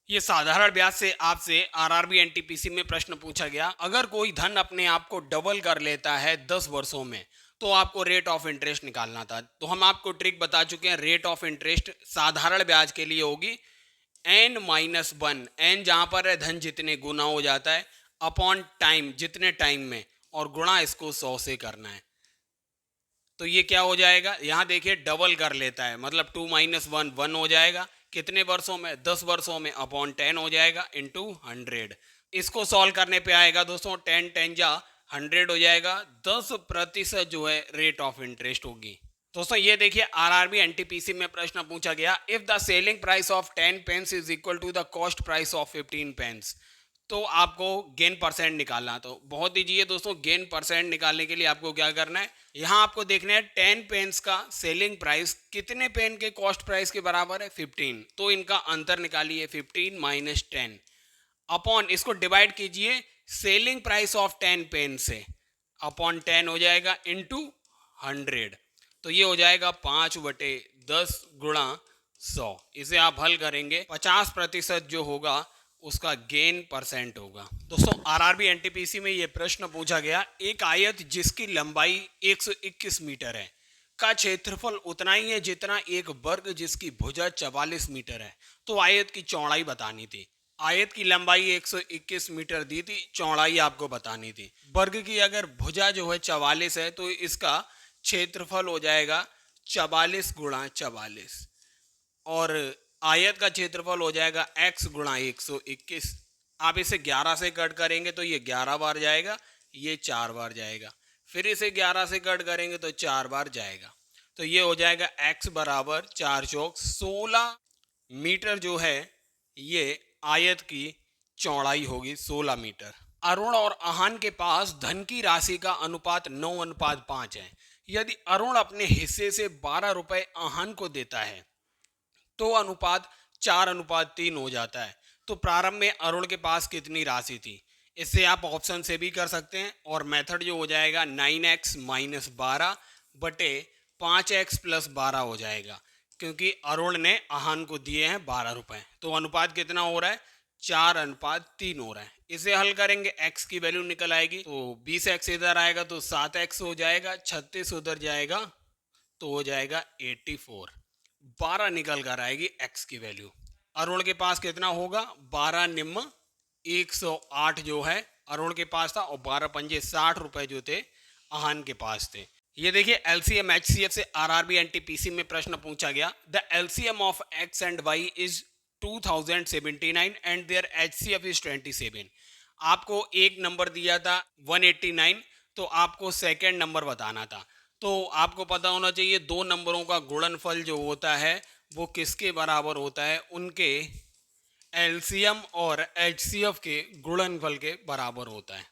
ये साधारण ब्याज से आपसे आरआरबी एनटीपीसी में प्रश्न पूछा गया। अगर कोई धन अपने आप को डबल कर लेता है 10 वर्षों में तो आपको रेट ऑफ इंटरेस्ट निकालना था। तो हम आपको ट्रिक बता चुके हैं। रेट ऑफ इंटरेस्ट साधारण ब्याज के लिए होगी n-1, n जहां पर है धन जितने गुना हो जाता है अपॉन टाइम जितने टाइम में, और गुणा इसको 100 से करना है। तो ये क्या हो जाएगा, यहाँ देखिए डबल कर लेता है मतलब 2 - 1 1 हो जाएगा। कितने वर्षों में, 10 वर्षों में, अपॉन 10 हो जाएगा इंटू 100। इसको सॉल्व करने पे आएगा दोस्तों 10 10 जा 100 हो जाएगा। 10% जो है रेट ऑफ इंटरेस्ट होगी। दोस्तों ये देखिए आरआरबी एनटीपीसी में प्रश्न पूछा गया, if the selling price of 10 pence is equal to the cost price of 15 pence, तो आपको गेन परसेंट निकालना। तो बहुत ईजी है दोस्तों, गेन परसेंट निकालने के लिए आपको क्या करना है, यहाँ आपको देखना है 10 पेन्स का सेलिंग प्राइस कितने पेन के कॉस्ट प्राइस के बराबर है 15, तो इनका अंतर निकालिए 15 - 10 अपॉन इसको डिवाइड कीजिए सेलिंग प्राइस ऑफ 10 पेन से, अपॉन 10 हो जाएगा इंटू 100। तो ये हो जाएगा 5/10 गुणा 100। इसे आप हल करेंगे 50% जो होगा उसका गेन परसेंट होगा। दोस्तों आरआरबी एनटीपीसी में ये प्रश्न पूछा गया, एक आयत जिसकी लंबाई 121 मीटर है का क्षेत्रफल उतना ही है जितना एक वर्ग जिसकी भुजा 44 मीटर है, तो आयत की चौड़ाई बतानी थी। आयत की लंबाई 121 मीटर दी थी, चौड़ाई आपको बतानी थी। वर्ग की अगर भुजा जो है 44 है तो इसका क्षेत्रफल हो जाएगा 44 गुणा 44, और आयत का क्षेत्रफल हो जाएगा x गुणा 121। आप इसे 11 से कट करेंगे तो ये 11 बार जाएगा, ये 4 बार जाएगा, फिर इसे 11 से कट करेंगे तो 4 बार जाएगा। तो ये हो जाएगा x बराबर 4 चौक 16 मीटर जो है ये आयत की चौड़ाई होगी 16 मीटर। अरुण और आहान के पास धन की राशि का अनुपात 9:5 है। यदि अरुण अपने हिस्से से 12 रुपए आहान को देता है तो अनुपात 4:3 हो जाता है। तो प्रारंभ में अरुण के पास कितनी राशि थी, इससे आप ऑप्शन से भी कर सकते हैं, और मेथड जो हो जाएगा 9x - 12 बटे 5x + 12 हो जाएगा, क्योंकि अरुण ने आहान को दिए हैं 12 रुपए। तो अनुपात कितना हो रहा है, 4:3 हो रहा है। इसे हल करेंगे x की वैल्यू निकल आएगी, तो 20x इधर आएगा तो 7x हो जाएगा, 36 उधर जाएगा तो हो जाएगा 84। 12 निकल कर आएगी x की वैल्यू। अरुण के पास कितना होगा, 12 निम्न 108 जो है अरुण के पास था, और 12 पंजे 60 रुपए जो थे आहान के पास थे। ये देखिए एलसीएम एचसीएफ से आरआरबी एनटीपीसी में प्रश्न पूछा गया, the LCM of x and y is 2079 and their HCF is 27। आपको एक नंबर दिया था 189, तो आपको सेकेंड नंबर बताना था। तो आपको पता होना चाहिए दो नंबरों का गुणनफल जो होता है वो किसके बराबर होता है, उनके एलसीएम और एचसीएफ के गुणनफल के बराबर होता है।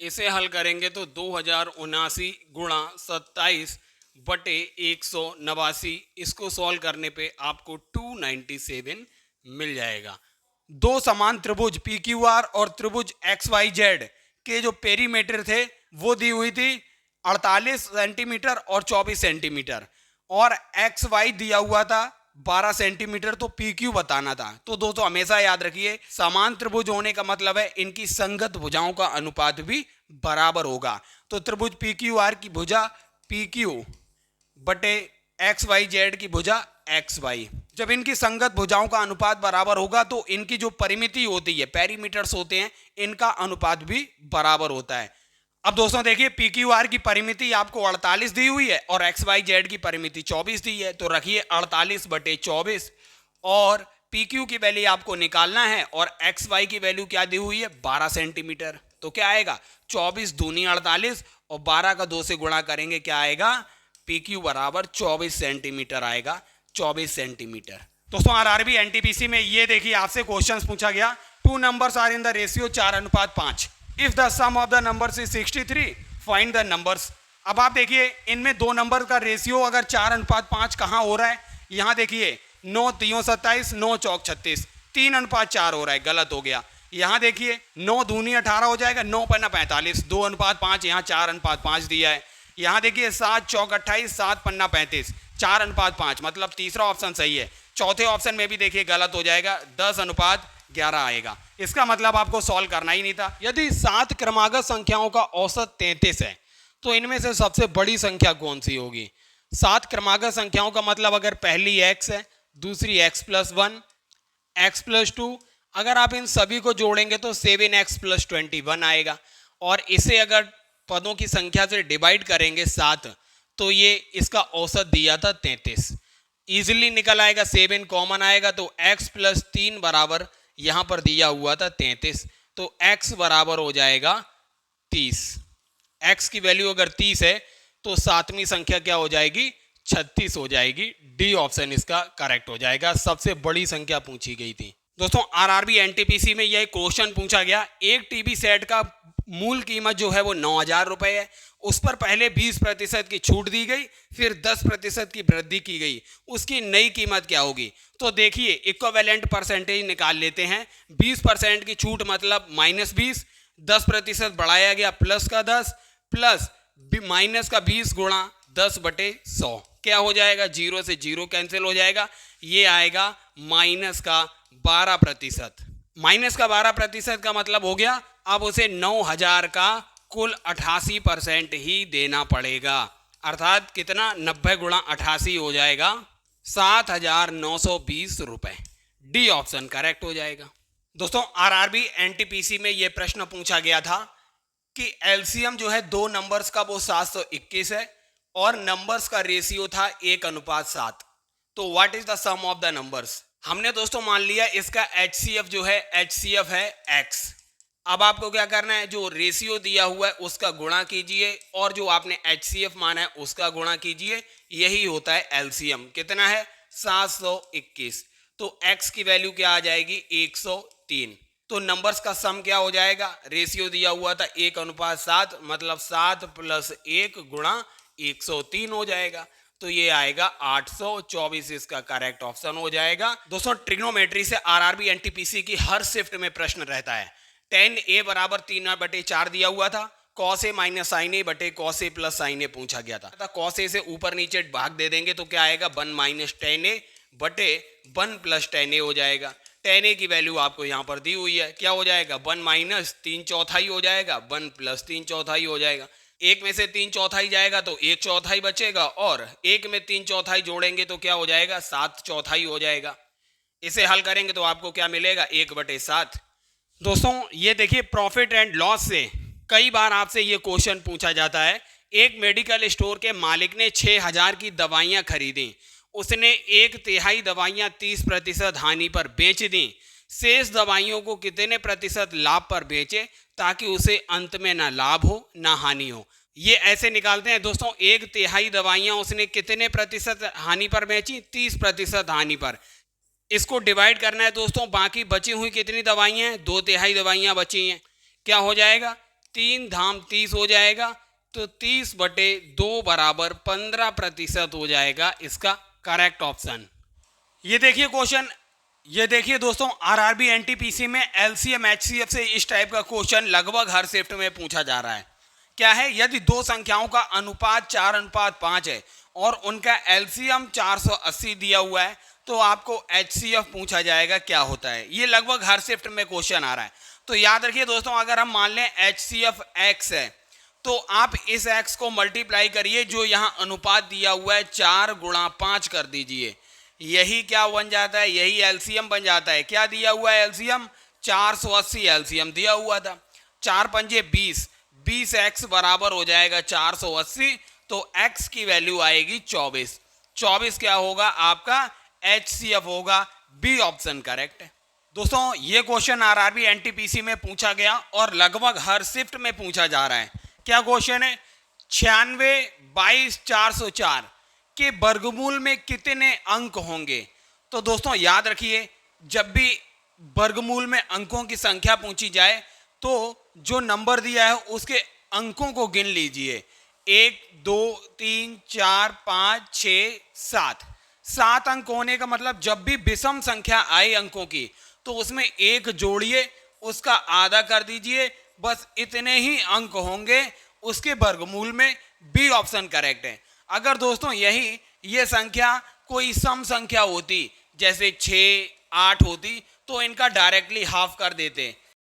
इसे हल करेंगे तो 2079 गुणा 27 बटे 189, इसको सॉल्व करने पे आपको 297 मिल जाएगा। दो समान त्रिभुज PQR और त्रिभुज XYZ के जो पेरीमीटर थे वो दी हुई थी 48 सेंटीमीटर और 24 सेंटीमीटर, और XY दिया हुआ था 12 सेंटीमीटर। तो PQ बताना था। तो दोस्तों हमेशा याद रखिए समान त्रिभुज होने का मतलब है इनकी संगत भुजाओं का अनुपात भी बराबर होगा। तो त्रिभुज PQR की भुजा PQ बटे XYZ की भुजा XY, जब इनकी संगत भुजाओं का अनुपात बराबर होगा तो इनकी जो परिमिति होती है, पेरीमीटर्स होते हैं, इनका अनुपात भी बराबर होता है। अब दोस्तों देखिए PQR की परिमिति आपको 48 दी हुई है और XYZ की परिमिति 24 दी है, तो रखिए 48 बटे 24, और PQ की वैल्यू आपको निकालना है और XY की वैल्यू क्या दी हुई है 12 सेंटीमीटर। तो क्या आएगा 24 दूनी 48 और 12 का 2 से गुणा करेंगे, क्या आएगा PQ बराबर 24 सेंटीमीटर आएगा, 24 सेंटीमीटर। दोस्तों आरआरबी एनटीपीसी में ये देखिए आपसे क्वेश्चंस पूछा गया, two numbers are in the ratio 4:5, if the sum of the numbers is 63 find the numbers. अब आप देखिए इनमें दो नंबर का रेशियो अगर 4:5 कहाँ हो रहा है, यहाँ देखिए 9 3 27, 9 चौक 36, 3:4 हो रहा है, गलत हो गया। यहाँ देखिए 9 दूनी 18 हो जाएगा, 9 पन्ना 45, 2:5, यहाँ 4:5 दिया है। यहाँ देखिए 7 चौक 28, 7 पन्ना 35, 4:5, मतलब तीसरा ऑप्शन सही है। चौथे ऑप्शन में भी देखिए गलत हो जाएगा, 10:11 11 आएगा। इसका मतलब आपको सॉल्व करना ही नहीं था। यदि 7 क्रमागत संख्याओं का औसत 33 है तो इनमें से सबसे बड़ी संख्या कौन सी होगी? 7 क्रमागत संख्याओं का मतलब अगर पहली x है, दूसरी x+1, x+2, अगर आप इन सभी को जोड़ेंगे तो 7x+21 आएगा। और इसे अगर पदों की संख्या से डिवाइड करेंगे 7, तो ये इसका औसत दिया था 33। इजीली निकल आएगा, 7 कॉमन आएगा तो x+3 बराबर यहां पर दिया हुआ था 33, तो x बराबर हो जाएगा 30। x की वैल्यू अगर 30 है तो सातवीं संख्या क्या हो जाएगी? 36 हो जाएगी। डी ऑप्शन इसका करेक्ट हो जाएगा। सबसे बड़ी संख्या पूछी गई थी। दोस्तों आरआरबी एनटीपीसी में यह क्वेश्चन पूछा गया, एक टीवी सेट का मूल कीमत जो है वो 9,000 रुपए है, उस पर पहले 20% की छूट दी गई, फिर 10% की वृद्धि की गई, उसकी नई कीमत क्या होगी? तो देखिए इक्विवेलेंट परसेंटेज निकाल लेते हैं। 20% की छूट मतलब -20, 10% बढ़ाया गया प्लस का 10, प्लस माइनस का 20 गुणा 10/100 क्या हो जाएगा? 0 से 0 कैंसिल हो जाएगा, ये आएगा -12%। माइनस का 12% का मतलब हो गया अब उसे 9,000 का कुल 88% ही देना पड़ेगा। अर्थात कितना? 90 गुणा 88 हो जाएगा 7,920 रुपए। डी ऑप्शन करेक्ट हो जाएगा। दोस्तों आरआरबी एनटीपीसी में यह प्रश्न पूछा गया था कि एलसीएम जो है दो नंबर्स का वो 721 है और नंबर्स का रेशियो था 1:7। तो what is the sum of the numbers? हमने दोस्तों मान लिया इसका HCF जो है HCF है x। अब आपको क्या करना है? जो रेशियो दिया हुआ है उसका गुणा कीजिए और जो आपने HCF माना है उसका गुणा कीजिए, यही होता है एलसीएम। कितना है? 721। तो x की वैल्यू क्या आ जाएगी? 103। तो नंबर्स का सम क्या हो जाएगा? रेशियो दिया हुआ था 1:7, मतलब 7 + 1 गुणा 103 हो जाएगा, तो ये आएगा 824। इसका करेक्ट ऑप्शन हो जाएगा। दोस्तों ट्रिग्नोमेट्री से आरआरबी एनटीपीसी की हर शिफ्ट में प्रश्न रहता है। tan a बराबर 3/4 दिया हुआ था, cos a - sin a बटे cos a + sin a पूछा गया था। cos a से ऊपर नीचे भाग दे देंगे तो क्या आएगा? 1 - tan a बटे 1 + tan a हो जाएगा। tan a की वैल्यू आपको यहाँ पर दी हुई है, क्या हो जाएगा? 1 - 3/4 हो जाएगा, 1 + 3/4 हो जाएगा। एक में से 3/4 जाएगा तो 1/4 बचेगा, और एक में 3/4 जोड़ेंगे तो क्या हो जाएगा? 7/4 हो जाएगा। इसे हल करेंगे तो आपको क्या मिलेगा? 1/7। दोस्तों ये देखिए प्रॉफिट एंड लॉस से कई बार आपसे ये क्वेश्चन पूछा जाता है। एक मेडिकल स्टोर के मालिक ने 6,000 की दवाइयाँ खरीदी, उसने 1/3 दवाइयाँ 30% हानि पर बेच दी, शेष दवाइयों को कितने प्रतिशत लाभ पर बेचे ताकि उसे अंत में ना लाभ हो ना हानि हो? ये ऐसे निकालते हैं दोस्तों, 1/3 दवाइयाँ उसने कितने प्रतिशत हानि पर बेची? 30% हानि पर। इसको डिवाइड करना है दोस्तों, बाकी बची हुई कितनी दवाइयाँ हैं? 2/3 दवाइयाँ बची हैं, क्या हो जाएगा? 3 धाम 30 हो जाएगा, तो 30/2 बराबर 15% हो जाएगा इसका करेक्ट ऑप्शन। ये देखिए क्वेश्चन, ये देखिए दोस्तों आरआरबी एनटीपीसी में एलसीएम एचसीएफ से इस टाइप का क्वेश्चन लगभग हर शिफ्ट में पूछा जा रहा है। क्या है? यदि दो संख्याओं का अनुपात 4:5 है और उनका एलसीएम 480 दिया हुआ है तो आपको एचसीएफ पूछा जाएगा क्या होता है। ये लगभग हर शिफ्ट में क्वेश्चन आ रहा है। तो याद रखिए दोस्तों, अगर हम मान लें एचसीएफ x है तो आप इस x को मल्टीप्लाई करिए, जो यहाँ अनुपात दिया हुआ है 4 × 5 कर दीजिए, यही क्या बन जाता है? यही एलसीएम बन जाता है। क्या दिया हुआ है? एलसीएम 480 एलसीएम दिया हुआ था। 4 पंजे 20, 20x बराबर हो जाएगा 480, तो x की वैल्यू आएगी 24। 24 क्या होगा? आपका HCF होगा। बी ऑप्शन करेक्ट है। दोस्तों ये क्वेश्चन आरआरबी एनटीपीसी में पूछा गया और लगभग हर शिफ्ट में पूछा जा रहा है। क्या क्वेश्चन है? 96 22 404 के वर्गमूल में कितने अंक होंगे? तो दोस्तों याद रखिए, जब भी वर्गमूल में अंकों की संख्या पूछी जाए तो जो नंबर दिया है उसके अंकों को गिन लीजिए। 1 2 3 4 5 6 7। 7 अंक होने का मतलब जब भी विषम संख्या आए अंकों की तो उसमें एक जोड़िए, उसका आधा कर दीजिए, बस इतने ही अंक होंगे उसके वर्गमूल में। बी ऑप्शन करेक्ट है। अगर दोस्तों ये संख्या कोई सम संख्या होती, जैसे 6 8 होती तो इनका डायरेक्टली हाफ कर देते,